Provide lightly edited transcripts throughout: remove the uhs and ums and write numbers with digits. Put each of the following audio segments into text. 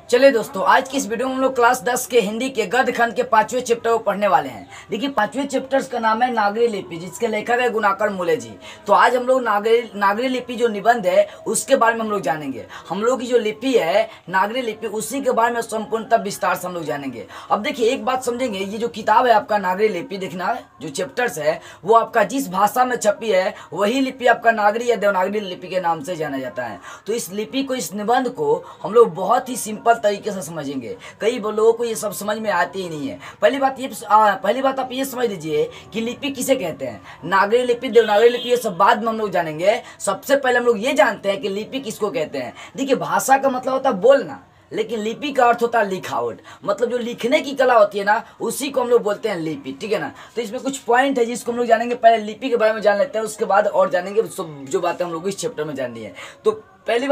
चलिए दोस्तों, आज की इस वीडियो में हम लोग क्लास 10 के हिंदी के गद्य खंड के 5वें चैप्टर को पढ़ने वाले हैं। देखिए 5वें चैप्टर का नाम है नागरी लिपि, जिसके लेखक है गुणाकर मूले जी। तो आज हम लोग नागरी लिपि जो निबंध है उसके बारे में हम लोग जानेंगे। हम लोग की जो लिपि है नागरी लिपि, उसी के बारे में संपूर्णतः विस्तार से हम लोग जानेंगे। अब देखिए एक बात समझेंगे, ये जो किताब है आपका नागरी लिपि, देखना जो चैप्टर्स है वो आपका जिस भाषा में छपी है वही लिपि आपका नागरी या देवनागरी लिपि के नाम से जाना जाता है। तो इस लिपि को, इस निबंध को हम लोग बहुत ही सिंपल तरीके से समझेंगे। कई लोगों को ये सब समझ में आती ही नहीं है। पहली बात आप ये समझ लीजिए कि लिपि किसे कहते हैं। नागरी लिपि, देवनागरी लिपि, ये सब बाद में हम लोग जानेंगे। सबसे पहले हम लोग ये जानते हैं कि लिपि किसको कहते हैं। देखिए भाषा का मतलब होता है बोलना, लेकिन लिपि का अर्थ होता है लिखावट। मतलब जो लिखने की कला होती है ना, उसी को हम लोग बोलते हैं लिपि, ठीक है ना। तो इसमें कुछ पॉइंट है जिसको हम लोग जानेंगे। पहले लिपि के बारे में जान लेते हैं, उसके बाद और जानेंगे जो बातें हम लोग इस चैप्टर में जाननी है। तो पहली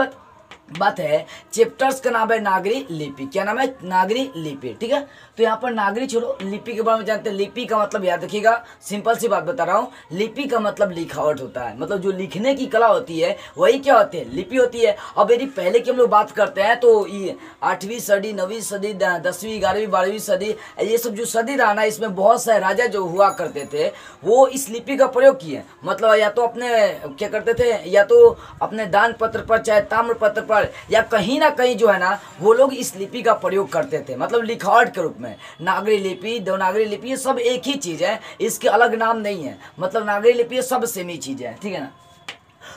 बात है, चैप्टर्स का नाम है नागरी लिपि। क्या नाम है? नागरी लिपि, ठीक है। तो यहाँ पर नागरी छोड़ो, लिपि के बारे में जानते हैं। लिपि का मतलब याद रखिएगा, सिंपल सी बात बता रहा हूँ, लिपि का मतलब लिखावट होता है। मतलब जो लिखने की कला होती है वही क्या होती है? लिपि होती है। अब यदि पहले की हम लोग बात करते हैं तो ये 8वीं सदी, 9वीं सदी, 10वीं, 11वीं, 12वीं सदी, ये सब जो सदी रहा ना, इसमें बहुत सारे राजा जो हुआ करते थे वो इस लिपि का प्रयोग किए। मतलब या तो अपने क्या करते थे, या तो अपने दान पत्र पर, चाहे ताम्र पत्र पर, या कहीं ना कहीं जो है ना वो लोग इस लिपि का प्रयोग करते थे, मतलब लिखावट के रूप में। नागरी लिपि, देवनागरी लिपि, ये सब एक ही चीज है, इसके अलग नाम नहीं है। मतलब नागरी लिपि ये सब सेम ही चीज है, ठीक है ना।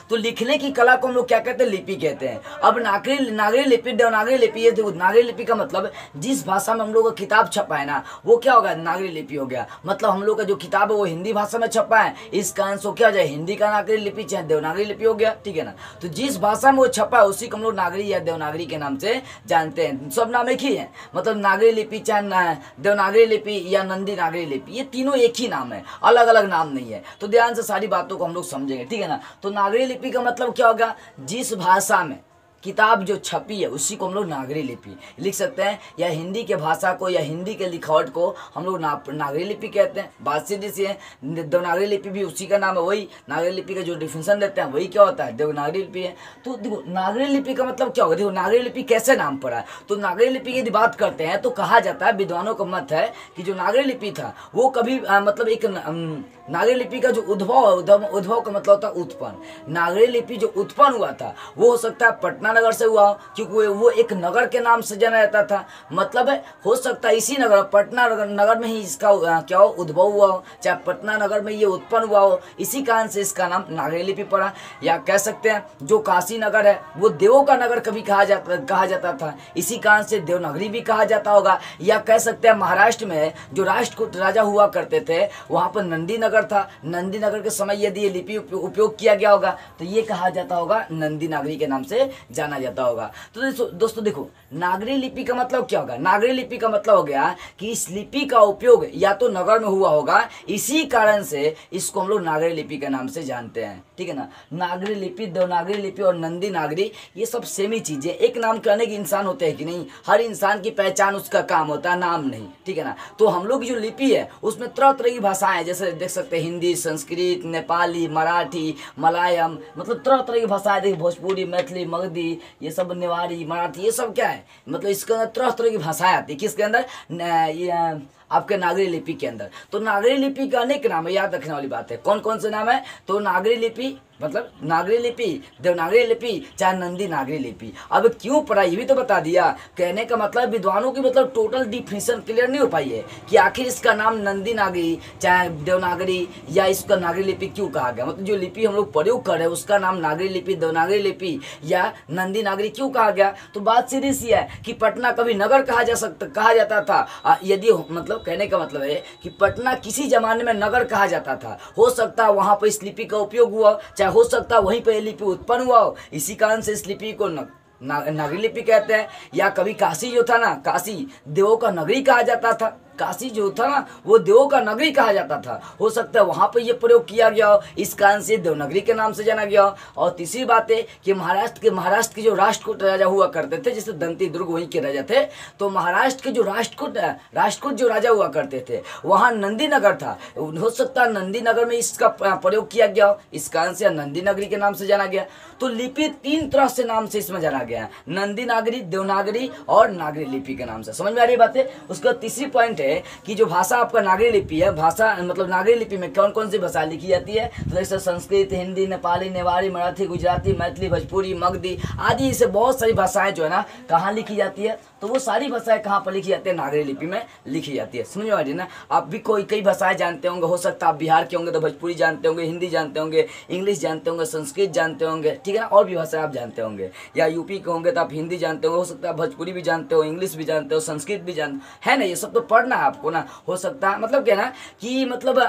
तो लिखने की कला को हम लोग क्या कहते हैं? लिपि कहते हैं। अब नागरी लिपि, देवनागरी लिपि, ये देखो नागरी लिपि का मतलब जिस भाषा में हम लोग का किताब छपा है ना, वो क्या होगा? नागरी लिपि हो गया। मतलब हम लोग का जो किताब है वो हिंदी भाषा में छपा है, इस कारण से क्या हो जाए? हिंदी का नागरी लिपि चाहे देवनागरी लिपि हो गया, ठीक है ना। तो जिस भाषा में वो छपा है उसी को हम लोग नागरी या देवनागरी के नाम से जानते हैं। सब नाम एक ही है। मतलब नागरी लिपि चाहे देवनागरी लिपि या नंदी नागरी लिपि, ये तीनों एक ही नाम है, अलग अलग नाम नहीं है। तो ध्यान से सारी बातों को हम लोग समझेंगे, ठीक है ना। तो नागरी लिपि का मतलब क्या होगा? जिस भाषा में किताब जो छपी है उसी को हम लोग नागरी लिपि लिख सकते हैं, या हिंदी के भाषा को या हिंदी के लिखावट को हम लोग नागरी लिपि कहते हैं। बात सीधी सी है। देवनागरी लिपि भी उसी का नाम है, वही नागरी लिपि का जो डिफिनेशन देते हैं वही क्या होता है? देवनागरी लिपि है। तो देखो नागरी लिपि का मतलब क्या होगा? देखो नागरी लिपि कैसे नाम पड़ा है। तो नागरी लिपि की यदि बात करते हैं तो कहा जाता है, विद्वानों का मत है कि जो नागरी लिपि था वो कभी मतलब एक नागरी लिपि का जो उद्भव का मतलब होता है उत्पन्न। नागरी लिपि जो उत्पन्न हुआ था वो हो सकता है पटना नगर से हुआ, क्योंकि वो एक नगर के नाम से जाना जाता था। मतलब है हो सकता है इसी नगर, पटना नगर में ही इसका क्या हो? उद्भव हुआ हो, चाहे पटना नगर में ये उत्पन्न हुआ हो, इसी कारण से इसका नाम नागरी लिपि पड़ा। या कह सकते हैं जो काशी नगर है वो देवों का नगर कभी कहा जाता था, इसी कारण से देवनागरी भी कहा जाता होगा। या कह सकते हैं महाराष्ट्र में जो राष्ट्रकूट राजा हुआ करते थे वहां पर नंदी नगर था, नंदी नगर के समय यदि ये लिपि उपयोग किया गया होगा तो ये कहा जाता होगा नंदी नागरी के नाम से जाना जाता होगा। तो दोस्तों देखो, नागरी लिपि का मतलब क्या होगा? नागरी लिपि का मतलब हो गया कि इस लिपि का उपयोग या तो नगर में हुआ होगा, इसी कारण से इसको हम लोग नागरी लिपि के नाम से जानते हैं, ठीक है ना। नागरी लिपि, देवनागरी लिपि और नंदी नागरी ये सब सेम ही चीजें। एक नाम करने के इंसान होते हैं कि नहीं? हर इंसान की पहचान उसका काम होता है, नाम नहीं, ठीक है ना। तो हम लोग जो लिपि है उसमें तरह तरह की भाषाएं, जैसे देख सकते हैं हिंदी, संस्कृत, नेपाली, मराठी, मलयालम, मतलब तरह तरह की भाषाएं। देखिए भोजपुरी, मैथिली, मगधी, ये सब नेवारी, मराठी, ये सब क्या है? मतलब इसके अंदर तरह तरह की भाषाएं आती है। किसके अंदर? ये आपके नागरी लिपि के अंदर। तो नागरी लिपि का अनेक नाम है, याद रखने वाली बात है। कौन कौन से नाम है? तो नागरी लिपि मतलब नागरी लिपि, देवनागरी लिपि, चाहे नंदी नागरी लिपि। अब क्यों पढ़ा ये भी तो बता दिया। कहने का मतलब विद्वानों की मतलब टोटल डिफिनेशन क्लियर नहीं हो पाई है कि आखिर इसका नाम नंदी नागरी, चाहे देवनागरी, या इसका नागरी लिपि क्यों कहा गया। मतलब जो लिपि हम लोग प्रयोग कर रहे हैं उसका नाम नागरी लिपि, देवनागरी लिपि या नंदी नागरी क्यों कहा गया। तो बात सीधी सी है कि पटना कभी नगर कहा जाता था। यदि मतलब कहने का मतलब है कि पटना किसी जमाने में नगर कहा जाता था, हो सकता है वहां पर इस लिपि का उपयोग हुआ, चाहे हो सकता है वहीं पर यह लिपि उत्पन्न हुआ हो, इसी कारण से इस लिपि को नागरी लिपि कहते हैं। या कभी काशी जो था ना, काशी देवों का नगरी कहा जाता था, काशी जो था ना वो देवों का नगरी कहा जाता था, हो सकता है वहाँ पर ये प्रयोग किया गया हो, इस कारण से देवनगरी के नाम से जाना गया हो। और तीसरी बात है कि महाराष्ट्र के जो राष्ट्रकूट राजा हुआ करते थे, जैसे दंती दुर्ग वहीं के राजा थे, तो महाराष्ट्र के जो राष्ट्रकूट जो राजा हुआ करते थे वहाँ नंदी नगर था, हो सकता है नंदी नगर में इसका प्रयोग किया गया हो, इस कारण से नंदी नगरी के नाम से जाना गया। तो लिपि 3 तरह से नाम से इसमें जाना गया है, नंदी नागरी, देवनागरी और नागरी लिपि के नाम से। समझ में आ रही बात है। उसका तीसरी पॉइंट है कि जो भाषा आपका नागरी लिपि है, भाषा मतलब नागरी लिपि में कौन कौन सी भाषा लिखी जाती है, तो जैसे संस्कृत, हिंदी, नेपाली, नेवारी, मराठी, गुजराती, मैथिली, भोजपुरी, मगधी आदि से बहुत सारी भाषाएं जो है ना कहाँ लिखी जाती है, तो वो सारी भाषाएं कहाँ पर लिखी जाती है, नागरी लिपि में लिखी जाती है। समझ में आ रही है ना। आप भी कई भाषाएं जानते होंगे, हो सकता है आप बिहार के होंगे तो भोजपुरी जानते होंगे, हिंदी जानते होंगे, इंग्लिश जानते होंगे, संस्कृत जानते होंगे, ठीक है ना, और भी भाषाएं आप जानते होंगे। या यूपी के होंगे तो आप हिंदी जानते होंगे, हो सकता है भोजपुरी भी जानते हो, इंग्लिश भी जानते हो, संस्कृत भी जानते है ना, ये सब तो पढ़ना है आपको ना। हो सकता है मतलब क्या ना कि मतलब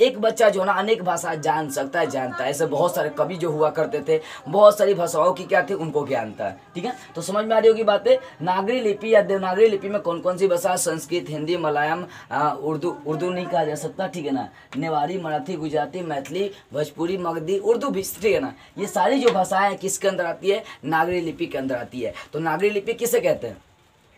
एक बच्चा जो है ना अनेक भाषा जान सकता है, जानता है। ऐसे बहुत सारे कवि जो हुआ करते थे, बहुत सारी भाषाओं की क्या थी उनको ज्ञान था, ठीक है। तो समझ में आ रही होगी बातें। नागरी लिपि या देवनागरी लिपि में कौन कौन सी भाषा, संस्कृत, हिंदी, मलयालम, उर्दू नहीं कहा जा सकता, ठीक है ना, नेवारी, मराठी, गुजराती, मैथिली, भोजपुरी, मगधी, उर्दू भी, ठीक है ना, ये सारी जो भाषाएं किसके अंदर आती है, नागरी लिपि के अंदर आती है। तो नागरी लिपि किसे कहते हैं,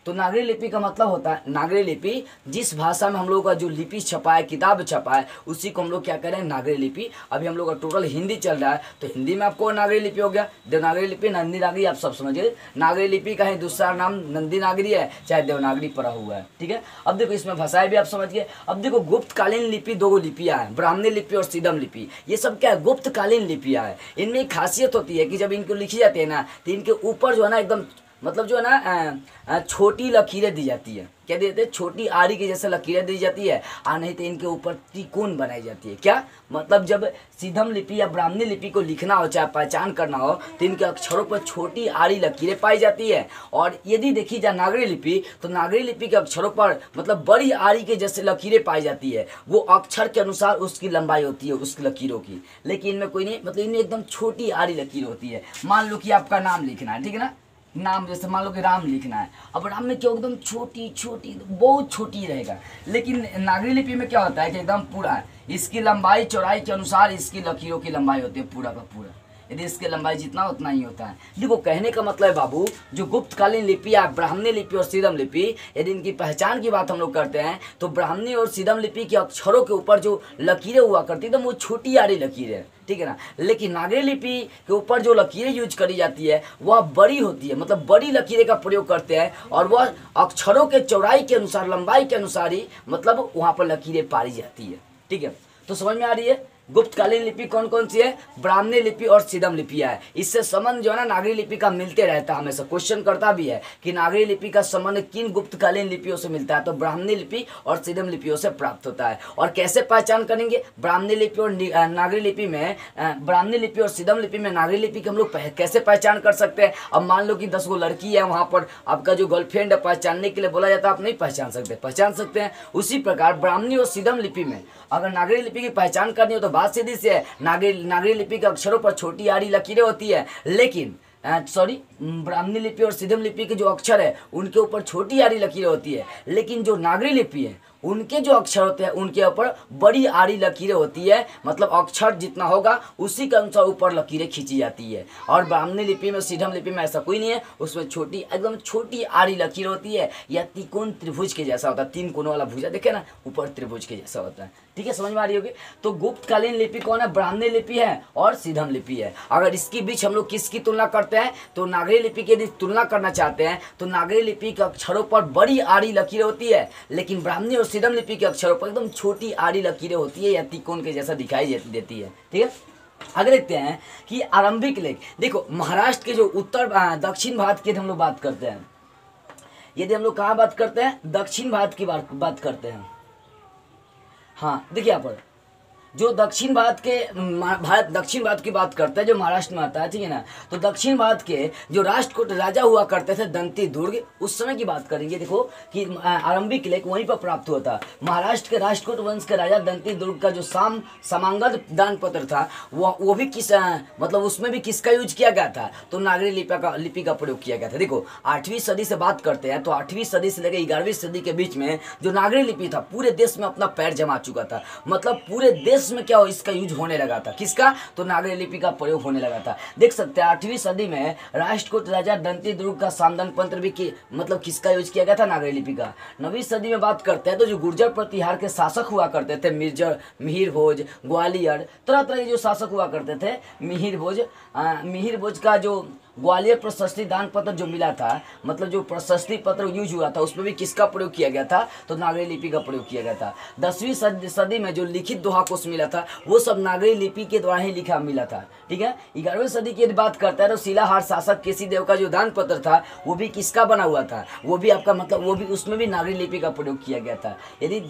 तो नागरी लिपि का मतलब होता है, नागरी लिपि जिस भाषा में हम लोग का जो लिपि छपा है, किताब छपा है, उसी को हम लोग क्या करें, नागरी लिपि। अभी हम लोग का टोटल हिंदी चल रहा है, तो हिंदी में आपको नागरी लिपि हो गया, देवनागरी लिपि, नंदी नागरी, आप सब समझिए। नागरी लिपि का ही दूसरा नाम नंदी नागरी है, चाहे देवनागरी पड़ा हुआ है, ठीक है। अब देखो इसमें भाषाएं भी आप समझिए। अब देखो गुप्तकालीन लिपि 2 लिपियाँ हैं, ब्राह्मणी लिपि और सीधम लिपि। ये सब क्या है, गुप्तकालीन लिपियाँ है। इनमें एक खासियत होती है कि जब इनको लिखी जाती है ना, तो इनके ऊपर जो है ना एकदम मतलब जो है ना छोटी लकीरें दी जाती है, क्या देते हैं, छोटी आरी के जैसे लकीरें दी जाती है, और नहीं तो इनके ऊपर त्रिकोण बनाई जाती है। क्या मतलब, जब सीधम लिपि या ब्राह्मणी लिपि को लिखना हो, चाहे पहचान करना हो, तो इनके अक्षरों पर छोटी आड़ी लकीरें पाई जाती है। और यदि देखी जाए नागरी लिपि, तो नागरी लिपि के अक्षरों पर मतलब बड़ी आड़ी के जैसे लकीरें पाई जाती है। वो अक्षर के अनुसार उसकी लंबाई होती है उसकी लकीरों की, लेकिन इनमें कोई नहीं, मतलब इनमें एकदम छोटी आड़ी लकीर होती है। मान लो कि आपका नाम लिखना है, ठीक है ना, नाम जैसे मान लो कि राम लिखना है, अब राम में क्या एकदम छोटी छोटी बहुत छोटी रहेगा, लेकिन नागरी लिपि में क्या होता है कि एकदम पूरा है, इसकी लंबाई चौड़ाई के अनुसार इसकी लकीरों की लंबाई होती है पूरा का पूरा, यदि इसकी लंबाई जितना उतना ही होता है। देखो कहने का मतलब है बाबू, जो गुप्तकालीन लिपि या ब्राह्मणी लिपि और सीधम लिपि, यदि इनकी पहचान की बात हम लोग करते हैं, तो ब्राह्मणी और सीधम लिपि के अक्षरों के ऊपर जो लकीरें हुआ करती है, वो छोटी आड़ी लकीरें, ठीक है ना। लेकिन नागरी लिपि के ऊपर जो लकीरें यूज करी जाती है वह बड़ी होती है, मतलब बड़ी लकीरें का प्रयोग करते हैं, और वह अक्षरों के चौड़ाई के अनुसार, लंबाई के अनुसार ही मतलब वहाँ पर लकीरें पाई जाती है, ठीक है। तो समझ में आ रही है। गुप्तकालीन लिपि कौन कौन सी है, ब्राह्मणी लिपि और सीधम लिपियां है। इससे संबंध जो है ना नागरी लिपि का मिलते रहता है, हमेशा क्वेश्चन करता भी है कि नागरी लिपि का संबंध किन गुप्तकालीन लिपियों से मिलता है, तो ब्राह्मणी लिपि और सीधम लिपियों से प्राप्त होता है। और कैसे पहचान करेंगे ब्राह्मणी लिपि और नागरी लिपि में, ब्राह्मणी लिपि और सीधम लिपि में नागरी लिपि की हम लोग कैसे पहचान कर सकते हैं। अब मान लो कि 10 गो लड़की है, वहाँ पर आपका जो गर्लफ्रेंड है पहचानने के लिए बोला जाता है, आप नहीं पहचान सकते, पहचान सकते हैं। उसी प्रकार ब्राह्मणी और सीधम लिपि में अगर नागरी लिपि की पहचान करनी हो तो बात सीधी से है, नागरी लिपि के अक्षरों पर छोटी आड़ी लकीरें होती है, लेकिन ब्राह्मणी लिपि और सीधम लिपि के जो अक्षर है उनके ऊपर छोटी आड़ी लकीरें होती है, लेकिन जो नागरी लिपि है उनके जो अक्षर होते हैं उनके ऊपर बड़ी आड़ी लकीरें होती है, मतलब अक्षर जितना होगा उसी के अनुसार ऊपर लकीरें खींची जाती है। और ब्राह्मणी लिपि में, सीधम लिपि में ऐसा कोई नहीं है, उसमें छोटी एकदम छोटी आड़ी लकीर होती है, या त्रिकोण त्रिभुज के जैसा होता है, 3 कोनों वाला भुजा देखे ना, ऊपर त्रिभुज के जैसा होता है, ठीक है, समझ में आ रही होगी। तो गुप्तकालीन लिपि कौन है, ब्राह्मणी लिपि है और सीधम लिपि है। अगर इसके बीच हम लोग किसकी तुलना करते हैं, तो नागरी लिपि की यदि तुलना करना चाहते हैं तो नागरी लिपि के अक्षरों पर बड़ी आड़ी लकीरें होती है, लेकिन ब्राह्मणी और सीधम लिपि के अक्षरों पर एकदम छोटी आड़ी लकीरें होती है, या त्रिकोण के जैसा दिखाई देती है, ठीक है। आगे देखते हैं कि आरंभिक लेख। देखो महाराष्ट्र के जो उत्तर दक्षिण भारत की हम लोग बात करते हैं, यदि हम लोग कहाँ बात करते हैं, दक्षिण भारत की बात करते हैं। हाँ देखिए यहाँ पर जो दक्षिण भारत के दक्षिण भारत की बात करते हैं, जो महाराष्ट्र में आता है, ठीक है ना। तो दक्षिण भारत के जो राष्ट्रकूट राजा हुआ करते थे दंती दुर्ग, उस समय की बात करेंगे। देखो कि आरंभिक लेख वहीं पर प्राप्त हुआ था। महाराष्ट्र के राष्ट्रकूट वंश के राजा दंती दुर्ग का जो समांगत दान पत्र था वो भी किस मतलब उसमें भी किसका यूज किया गया था, तो नागरी लिपि का प्रयोग किया गया था। देखो 8वीं सदी से बात करते हैं तो 8वीं सदी से लेकर 11वीं सदी के बीच में जो नागरी लिपि था पूरे देश में अपना पैर जमा चुका था। मतलब पूरे देश में क्या हो इसका यूज होने लगा था, किसका, तो नागरी लिपि का प्रयोग होने लगा था। देख सकते हैं 8वीं सदी में राष्ट्रकूट राजा दंती दुर्ग का सामदान पत्र भी मतलब किसका यूज किया गया था, नागरी लिपि का। 9वीं सदी में बात करते हैं तो जो गुर्जर प्रतिहार के शासक हुआ करते थे, मिहिर भोज, ग्वालियर, तरह तरह के जो शासक हुआ करते थे, मिहिर भोज का जो ग्वालियर प्रशस्ति दान पत्र जो मिला था, मतलब जो प्रशस्ति पत्र यूज हुआ था उसमें भी किसका प्रयोग किया गया था, तो नागरी लिपि का प्रयोग किया गया था। 10वीं सदी में जो लिखित दोहा कोश मिला था वो सब नागरी लिपि के द्वारा ही लिखा मिला था, ठीक है। 11वीं सदी की यदि बात करता है तो शिलाहार शासक केसी देव का जो दान पत्र था वो भी किसका बना हुआ था, वो भी आपका मतलब वो भी उसमें भी नागरी लिपि का प्रयोग किया गया था। यदि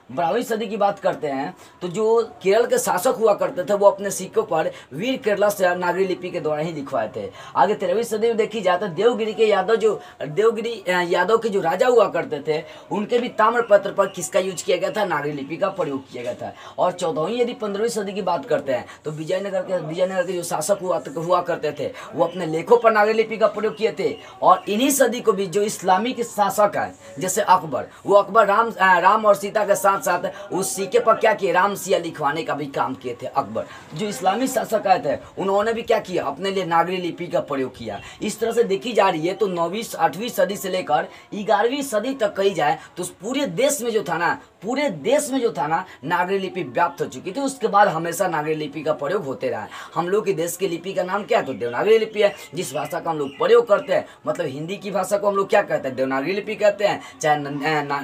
12वीं सदी की बात करते हैं तो जो केरल के शासक हुआ करते थे वो अपने सिक्कों पर वीर केरला से नागरी लिपि के द्वारा ही लिखवाए थे। आगे 13वीं सदी में देखी जाए तो देवगिरी यादव के जो राजा हुआ करते थे उनके भी ताम्र पत्र पर किसका यूज किया गया था, नागरी लिपि का प्रयोग किया गया था। और 14वीं यदि 15वीं सदी की बात करते हैं तो विजयनगर के जो शासक हुआ करते थे वो अपने लेखों पर नागरी लिपि का प्रयोग किए थे। और इन्हीं सदी को भी जो इस्लामी के शासक है जैसे अकबर, वो अकबर राम और सीता के साथ उस सिक्के पर क्या किए, राम सिया लिखवाने का भी काम किए थे अकबर। जो इस्लामी शासक आए थे उन्होंने भी क्या किया, अपने लिए नागरी लिपि का प्रयोग किया। इस तरह से देखी जा रही है तो 9वीं 8वीं सदी से लेकर 11वीं सदी तक कही जाए तो पूरे देश में जो था ना नागरी लिपि व्याप्त हो चुकी थी। उसके बाद हमेशा नागरी लिपि का प्रयोग होते रहा। हम लोग के देश की लिपि का नाम क्या है, तो देवनागरी लिपि है। जिस भाषा का हम लोग प्रयोग करते हैं, मतलब हिंदी की भाषा को हम लोग क्या कहते हैं, देवनागरी लिपि कहते हैं, चाहे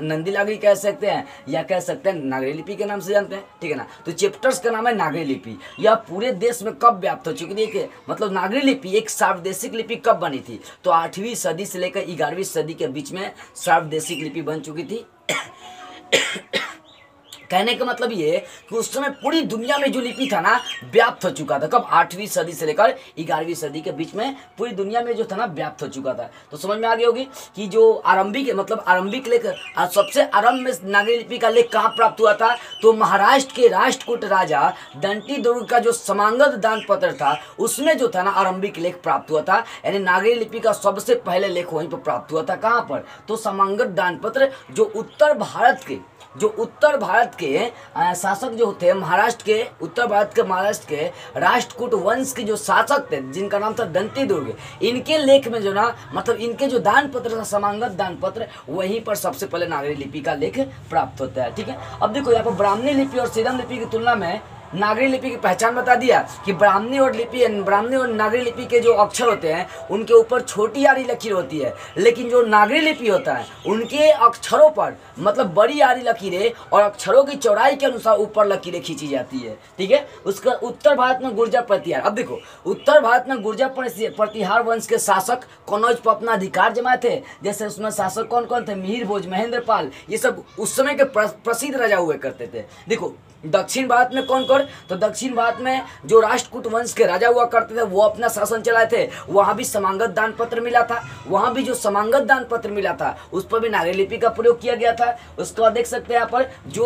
नंदी नागरी कह सकते हैं या कह सकते हैं नागरी लिपि के नाम से जानते हैं, ठीक है ना। तो चैप्टर्स का नाम है नागरी लिपि। यह पूरे देश में कब व्याप्त हो चुकी थी, मतलब नागरी लिपि एक सार्वदेशिक लिपि कब बनी थी, तो 8वीं सदी से लेकर 11वीं सदी के बीच में सार्वदेशिक लिपि बन चुकी थी। कहने का मतलब ये कि उस समय पूरी दुनिया में जो लिपि था ना व्याप्त हो चुका था। कब, 8वीं सदी से लेकर 11वीं सदी के बीच में पूरी दुनिया में जो था ना व्याप्त हो चुका था। तो समझ में आ गई होगी कि जो आरंभिक लेख सबसे आरंभ में नागरी लिपि का लेख कहाँ प्राप्त हुआ था, तो महाराष्ट्र के राष्ट्रकूट राजा दंती दुर्ग का जो समांगत दान पत्र था उसमें जो था ना आरंभिक लेख प्राप्त हुआ था। यानी नागरी लिपि का सबसे पहले लेख वहीं पर प्राप्त हुआ था। कहाँ पर, तो समांगत दान पत्र जो उत्तर भारत के शासक जो थे उत्तर भारत के महाराष्ट्र के राष्ट्रकूट वंश के जो शासक थे जिनका नाम था दंती दुर्ग, इनके लेख में जो ना मतलब इनके जो दान पत्र था समांगत दान पत्र, वहीं पर सबसे पहले नागरी लिपि का लेख प्राप्त होता है, ठीक है। अब देखो यहाँ पर ब्राह्मणी लिपि और सिरम लिपि की तुलना में नागरी लिपि की पहचान बता दिया कि ब्राह्मणी और नागरी लिपि के जो अक्षर होते हैं उनके ऊपर छोटी आरी लकीर होती है, लेकिन जो नागरी लिपि होता है उनके अक्षरों पर मतलब बड़ी आरी लकीरें और अक्षरों की चौड़ाई के अनुसार ऊपर लकीरें खींची जाती है, ठीक है। उसका उत्तर भारत में गुर्जर प्रतिहार, अब देखो उत्तर भारत में गुर्जर प्रतिहार वंश के शासक कनौज पर अपना अधिकार जमाए थे। जैसे उसमें शासक कौन कौन थे, मिहिर भोज, महेंद्र पाल, ये सब उस समय के प्रसिद्ध राजा हुए करते थे। देखो दक्षिण भारत में कौन कौन, तो दक्षिण भारत में जो राष्ट्रकूट वंश के राजा हुआ करते थे वो अपना शासन चलाए थे। वहाँ भी समांगत दान पत्र मिला था, वहाँ भी जो समांगत दान पत्र मिला था उस पर भी नागरी लिपि का प्रयोग किया गया था। उसके बाद देख सकते हैं यहाँ पर जो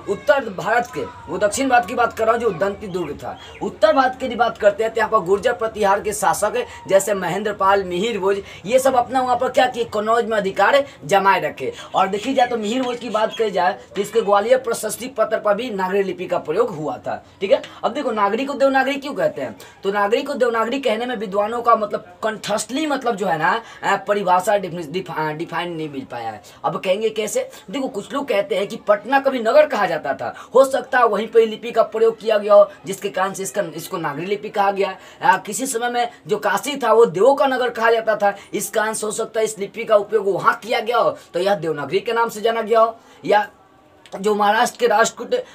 उत्तर भारत के, वो दक्षिण भारत की बात कर रहा हूँ, जो दंती दुर्ग था। उत्तर भारत की बात करते हैं तो यहाँ पर गुर्जर प्रतिहार के शासक जैसे महेंद्र पाल, मिहिर भोज, ये सब अपना वहाँ पर क्या किए, कनौज में अधिकार जमाए रखे। और देखी जाए तो मिहिर भोज की बात करी जाए तो इसके ग्वालियर प्रशस्ति पत्र पर भी नागरी लिपि का प्रयोग हुआ था, ठीक है। अब देखो नागरी को देवनागरी क्यों कहते हैं, तो नागरी को देवनागरी कहने में विद्वानों का मतलब कंठस्थली मतलब जो है ना परिभाषा डिफाइन नहीं मिल पाया है। अब कहेंगे कैसे, देखो कुछ लोग कहते हैं कि पटना कभी नगर कहा जाता था, हो सकता है वहीं पर लिपि का प्रयोग किया गया हो जिसके कारण से इसको नागरी लिपि कहा गया। किसी समय में जो काशी था वो देवों का नगर कहा जाता था, इस कारण से हो सकता है इस लिपि का उपयोग वहां किया गया हो तो यह देवनागरी के नाम से जाना गया हो। या जो महाराष्ट्र के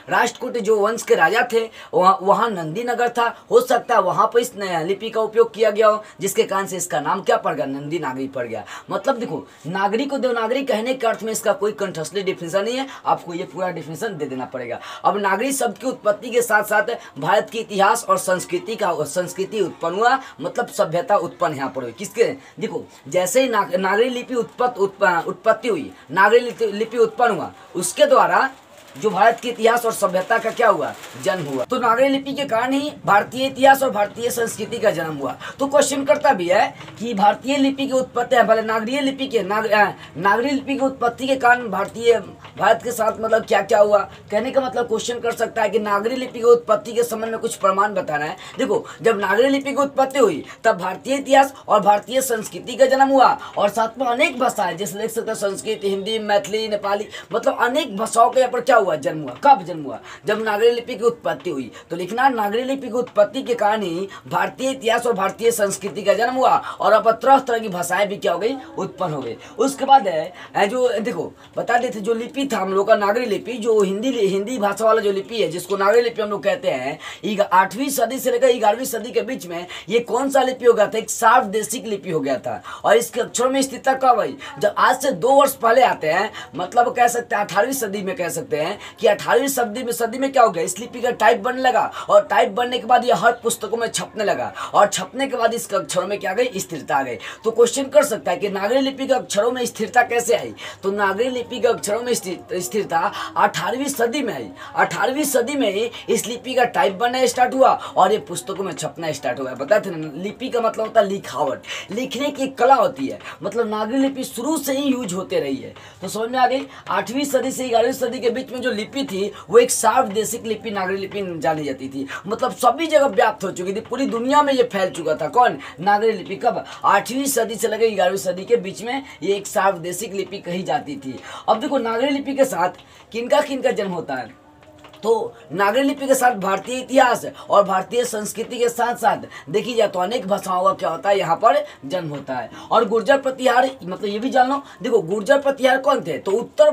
राष्ट्रकूट जो वंश के राजा थे, वहाँ नंदी नगर था। हो सकता है वहाँ पर इस लिपि का उपयोग किया गया हो, जिसके कारण से इसका नाम क्या पड़ गया, नंदी नागरी पड़ गया। मतलब देखो, नागरी को देवनागरी कहने के अर्थ में इसका कोई कंठस्थली डिफिनेशन नहीं है, आपको ये पूरा डिफिनेशन दे देना पड़ेगा। अब नागरी शब्द की उत्पत्ति के साथ साथ भारत के इतिहास और संस्कृति उत्पन्न हुआ, मतलब सभ्यता उत्पन्न यहाँ पर हुई। किसके, देखो जैसे ही नागरी लिपि उत्पत्ति हुई, नागरी लिपि उत्पन्न हुआ, उसके द्वारा जो भारत के इतिहास और सभ्यता का क्या हुआ, जन्म हुआ। तो नागरी लिपि के कारण ही भारतीय इतिहास और भारतीय संस्कृति का जन्म हुआ। तो क्वेश्चन करता भी है कि भारतीय लिपि की उत्पत्ति है, भले नागरी लिपि की उत्पत्ति के कारण भारत के साथ मतलब क्या क्या हुआ, कहने का मतलब क्वेश्चन कर सकता है कि नागरी लिपि की उत्पत्ति के संबंध में कुछ प्रमाण बताना है। देखो, जब नागरी लिपि की उत्पत्ति हुई तब भारतीय इतिहास और भारतीय संस्कृति का जन्म हुआ, और साथ में अनेक भाषाएं, जैसे देख सकते हैं संस्कृत, हिंदी, मैथिली, नेपाली, मतलब अनेक भाषाओं का यहाँ पर क्या हुआ, जन्म हुआ। कब जन्म हुआ, जब नागरी लिपि की उत्पत्ति हुई। तो लिखना, नागरी लिपि की उत्पत्ति के कारण ही भारतीय इतिहास और भारतीय संस्कृति का जन्म हुआ, और अब तरह तरह की भाषाएं भी क्या हो गई, उत्पन्न हो गई। उसके बाद है जो देखो बता देते, जो लिपि था हम लोग का नागरी लिपि, जो हिंदी भाषा वाला जो लिपि है, जिसको नागरी लिपि हम लोग कहते हैं, 8वीं सदी से लेकर 11वीं सदी के बीच में ये कौन सा लिपि हो गया था, एक सार्वदेशिक लिपि हो गया था। और इसके अक्षरों में स्थिरता कब आई, जब आज से 2 वर्ष पहले आते हैं, मतलब कह सकते हैं 18वीं सदी में, कह सकते हैं कि 18वीं सदी में क्या हो गया, इस लिपि का टाइप बनने लगा, और टाइप बनने के बाद ये हर पुस्तकों में छपने लगा, और छपने के बाद इसके अक्षरों में क्या आ गई, स्थिरता आ गई। तो क्वेश्चन कर सकता है कि नागरी लिपि के अक्षरों में स्थिरता कैसे आई। तो नागरी लिपि के अक्षरों में स्थिरता 18वीं सदी में आई। 18वीं सदी में ही इस लिपि का टाइप बनना स्टार्ट हुआ, और ये पुस्तकों में छपना स्टार्ट हुआ। बताते ना, लिपि का मतलब होता है लिखावट, लिखने की कला होती है। मतलब नागरी लिपि शुरू से ही यूज होते रही है। तो समझ में आ गई। 8वीं सदी से 11वीं सदी के बीच में जो लिपि थी, वो एक सार्वदेशिक लिपि, नागरी लिपि जानी जाती थी। मतलब सभी जगह व्याप्त हो चुकी थी, पूरी दुनिया में ये फैल चुका था। कौन, नागरी लिपि। कब, 8वीं सदी से लेकर 11वीं सदी के बीच में ये एक सार्वदेशिक लिपि कही जाती थी। अब देखो, नागरी लिपि के साथ किनका किनका जन्म होता है। तो नागरी लिपि के साथ भारतीय इतिहास और भारतीय संस्कृति के साथ साथ देखी जाए तो अनेक भाषाओं का क्या होता है, यहाँ पर जन्म होता है। और गुर्जर प्रतिहार, मतलब ये भी जान लो। देखो, गुर्जर प्रतिहार कौन थे, तो उत्तर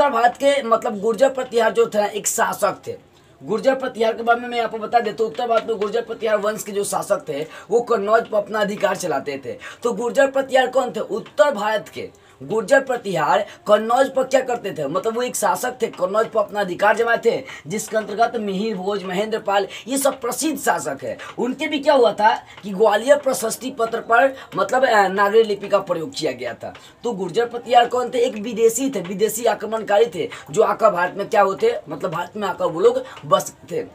भारत के मतलब गुर्जर प्रतिहार जो थे एक शासक थे। गुर्जर प्रतिहार के बारे में मैं आपको बता देता हूँ। उत्तर भारत में गुर्जर प्रतिहार वंश के जो शासक थे, वो कन्नौज पर अपना अधिकार चलाते थे। तो गुर्जर प्रतिहार कौन थे, उत्तर भारत के गुर्जर प्रतिहार कन्नौज पर क्या करते थे, मतलब वो एक शासक थे, कन्नौज पर अपना अधिकार जमाए थे, जिसके अंतर्गत मिहिर भोज, महेंद्र पाल, ये सब प्रसिद्ध शासक है। उनके भी क्या हुआ था कि ग्वालियर प्रशस्ति पत्र पर मतलब नागरी लिपि का प्रयोग किया गया था। तो गुर्जर प्रतिहार कौन थे, एक विदेशी थे, विदेशी आक्रमणकारी थे, जो आकर भारत में क्या होते, मतलब भारत में आकर वो लोग बस थे।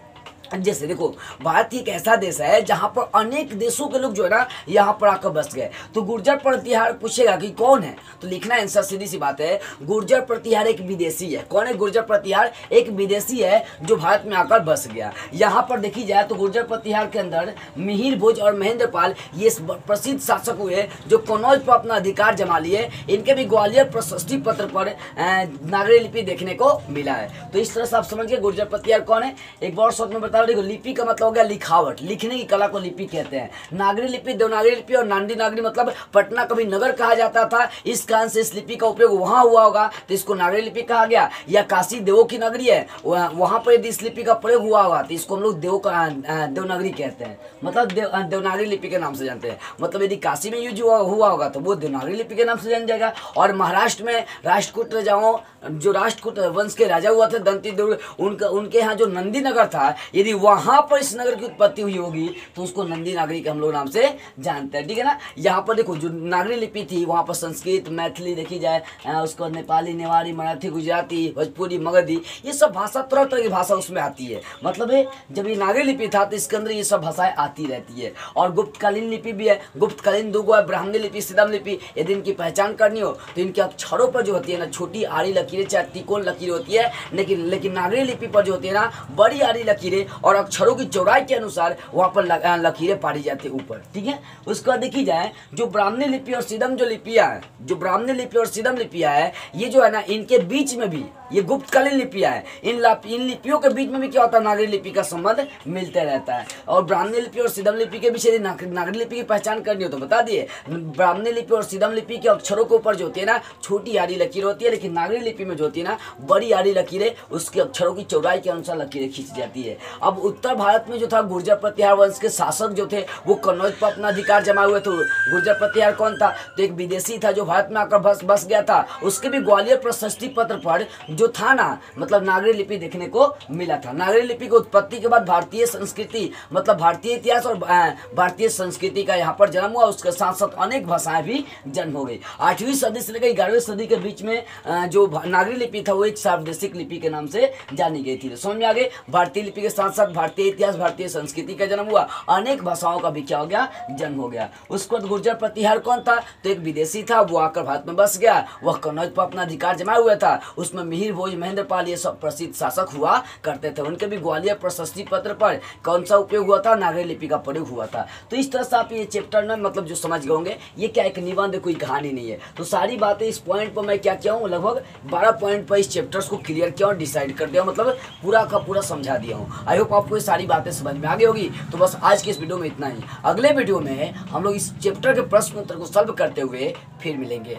जैसे देखो, भारत एक ऐसा देश है जहाँ पर अनेक देशों के लोग जो है ना यहाँ पर आकर बस गए। तो गुर्जर प्रतिहार पूछेगा कि कौन है, तो लिखना आंसर सीधी सी बात है, गुर्जर प्रतिहार एक विदेशी है। कौन है गुर्जर प्रतिहार, एक विदेशी है जो भारत में आकर बस गया। यहाँ पर देखी जाए तो गुर्जर प्रतिहार के अंदर मिहिर भोज और महेंद्र पाल ये प्रसिद्ध शासक हुए जो कन्नौज पर अपना अधिकार जमा लिए। इनके भी ग्वालियर प्रशस्ति पत्र पर नागरी लिपि देखने को मिला है। तो इस तरह से आप समझ गए गुर्जर प्रतिहार कौन है। एक बार शॉर्ट में बता, देखो लिपि का मतलब हो गया लिखावट, लिखने की कला को लिपि कहते हैं। नागरी लिपि, देवनागरी लिपि और नांदी नागरी, मतलब पटना कभी नगर कहा जाता था, इस कारण से इस लिपि का उपयोग वहां हुआ होगा तो इसको नागरी लिपि कहा गया। या काशी देवों की नगरी है, वहां पर यदि इस लिपि का प्रयोग हुआ होगा तो इसको हम लोग देवनागरी कहते हैं, मतलब देवनागरी लिपि के नाम से जानते हैं। मतलब यदि काशी में यूज हुआ होगा तो वो देवनागरी लिपि के नाम से जान जाएगा। और महाराष्ट्र में राष्ट्रकूट राजाओं, जो राष्ट्रकूट वंश के राजा हुआ थे दंती दुर्ग, उनके यहाँ जो नंदी नगर था, यदि वहां पर इस नगर की उत्पत्ति हुई होगी तो उसको नंदी नागरी के हम लोग नाम से जानते हैं। ठीक है ना। यहाँ पर देखो जो नागरी लिपि थी वहां पर संस्कृत, मैथिली देखी जाए, उसको नेपाली, नेवारी, मराठी, गुजराती, भोजपुरी, मगधी, ये सब भाषा, तरह तरह की भाषा उसमें आती है। मतलब जब ये नागरी लिपि था तो इसके अंदर ये सब भाषाएं आती रहती है। और गुप्तकालीन लिपि भी है, गुप्तकालीन 2 गो है, ब्राह्मणी लिपि, सिदम लिपि। यदि इनकी पहचान करनी हो तो इनके अक्षरों पर जो होती है ना छोटी आड़ी लकीरें, चाहे त्रिकोण लकीरें होती है, लेकिन नागरी लिपि पर जो होती है ना बड़ी आड़ी लकीरें और अक्षरों की चौड़ाई के अनुसार वहाँ पर लकीरें पाड़ी जाती है ऊपर, ठीक है। उसके बाद देखी जाए जो ब्राह्मणी लिपि और सिद्धम जो लिपियाँ हैं, जो ब्राह्मणी लिपि और सिद्धम लिपियाँ है, ये जो है ना इनके बीच में भी ये गुप्तकालीन लिपियाँ है, इन लिपियों के बीच में भी क्या होता है, नागरी लिपि का संबंध मिलते रहता है। और ब्राह्मणी लिपि और सिद्धम लिपि के बीच यदि नागरी लिपि की पहचान करनी हो तो बता दिए, ब्राह्मणी लिपि और सिद्धम लिपि के अक्षरों के ऊपर जो होती है ना छोटी आड़ी लकीर होती है, लेकिन नागरी लिपि में जो होती है ना बड़ी आड़ी लकीरें, उसके अक्षरों की चौड़ाई के अनुसार लकीरें खींची जाती है। अब उत्तर भारत में जो था गुर्जर प्रतिहार वंश के शासक जो थे वो कन्नौज पर अपना अधिकार जमाए हुए थे। गुर्जर प्रतिहार कौन था, तो एक विदेशी था जो भारत में आकर बस गया था। उसके भी ग्वालियर प्रशस्ति पत्र पर जो था ना मतलब नागरी लिपि देखने को मिला था। नागरी लिपि की उत्पत्ति के बाद भारतीय संस्कृति मतलब भारतीय इतिहास और भारतीय संस्कृति का यहाँ पर जन्म हुआ। उसके साथ साथ अनेक भाषाएं भी जन्म हो गई। 8वीं सदी से लेकर 11वीं सदी के बीच में जो नागरी लिपि था वो एक सार्वदेशिक लिपि के नाम से जानी गई थी। समझ में आ गई, भारतीय लिपि के साथ साथ भारतीय इतिहास भारतीय संस्कृति का जन्म हुआ, अनेक भाषाओं का भी क्या हो गया, जन्म हो गया। उसके बाद गुर्जर प्रतिहार कौन था, तो एक विदेशी था, वो आकर भारत में बस गया, वह कन्नौज पर अपना अधिकार जमाया हुआ था। उसमें मिहिर भोज महेंद्रपाल ये सब प्रसिद्ध शासक हुआ करते थे। उनके भी ग्वालियर प्रशस्ति पत्र पर कौन सा उपयोग हुआ था, नागरी लिपि का प्रयोग हुआ था। तो इस तरह से आप ये चैप्टर में मतलब जो समझ गए होंगे, ये क्या एक निबंध कोई कहानी नहीं है। तो सारी बातें इस पॉइंट पर मैं क्या किया हूँ, लगभग 12 पॉइंट पर इस चैप्टर्स को क्लियर किया और डिसाइड कर दिया, मतलब पूरा का पूरा समझा दिया हूँ। आई होप आपको ये सारी बातें समझ में आ गई होगी। तो बस आज के इस वीडियो में इतना ही। अगले वीडियो में हम लोग इस चैप्टर के प्रश्न उत्तर को सॉल्व करते हुए फिर मिलेंगे।